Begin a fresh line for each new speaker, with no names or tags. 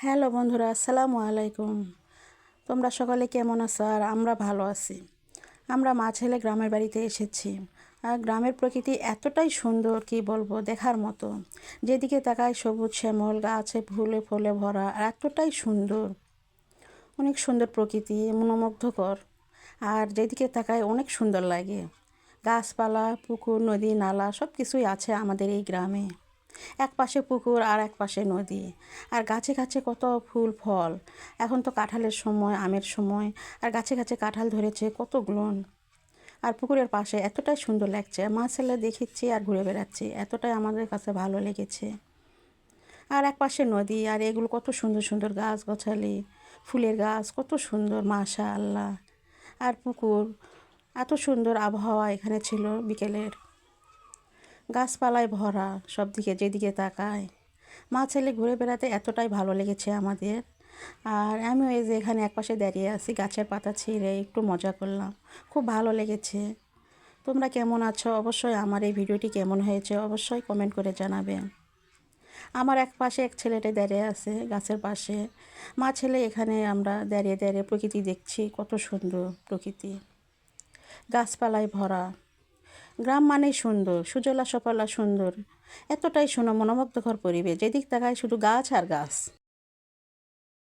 Hello বন্ধুরা, আসসালামু আলাইকুম। তোমরা সকলে কেমন আছো? আর আমরা ভালো আছি। আমরা মাঝেলে গ্রামের বাড়িতে এসেছি। আর গ্রামের প্রকৃতি এতটাই সুন্দর, কি বলবো, দেখার মতো। যেদিকে তাকায় সবুজ শ্যামল গাছে ফুলে ফলে ভরা, আর এতটাই সুন্দর, অনেক সুন্দর প্রকৃতি, মনোমুগ্ধকর। আর যেদিকে তাকায় অনেক সুন্দর লাগে। গাছপালা, পুকুর, নদী, নালা সব কিছুই আছে আমাদের এই গ্রামে। এক পাশে পুকুর আর এক পাশে নদী। আর গাছে গাছে কত ফুল ফল। এখন তো কাঁঠালের সময়, আমের সময়। আর গাছে গাছে কাঁঠাল ধরেছে কতগুলো। আর পুকুরের পাশে এতটাই সুন্দর লাগছে, মা ছেলে দেখিচ্ছি আর ঘুরে বেড়াচ্ছি, এতটাই আমাদের কাছে ভালো লেগেছে। আর এক পাশে নদী, আর এগুলো কত সুন্দর সুন্দর গাছ গাছালি, ফুলের গাছ কত সুন্দর, মাশাআল্লাহ। আর পুকুর, এত সুন্দর আবহাওয়া এখানে ছিল বিকেলের। গাছপালায় ভরা, সব দিকে যেদিকে তাকায়। মা ছেলে ঘুরে বেড়াতে এতটাই ভালো লেগেছে আমাদের। আর আমিও এই যে এখানে একপাশে দাঁড়িয়ে আছি, গাছের পাতা ছিঁড়ে একটু মজা করলাম, খুব ভালো লেগেছে। তোমরা কেমন আছো? অবশ্যই আমার এই ভিডিওটি কেমন হয়েছে অবশ্যই কমেন্ট করে জানাবেন। আমার এক পাশে এক ছেলেটা দাঁড়িয়ে আছে গাছের পাশে। মা ছেলে এখানে আমরা দাঁড়িয়ে দাঁড়িয়ে প্রকৃতি দেখছি, কত সুন্দর প্রকৃতি, গাছপালায় ভরা। গ্রাম মানেই সুন্দর, সুজলা সফলা সুন্দর, এতটাই মনোমুগ্ধকর পরিবেশ, যেদিক তাকায় শুধু গাছ আর গাছ।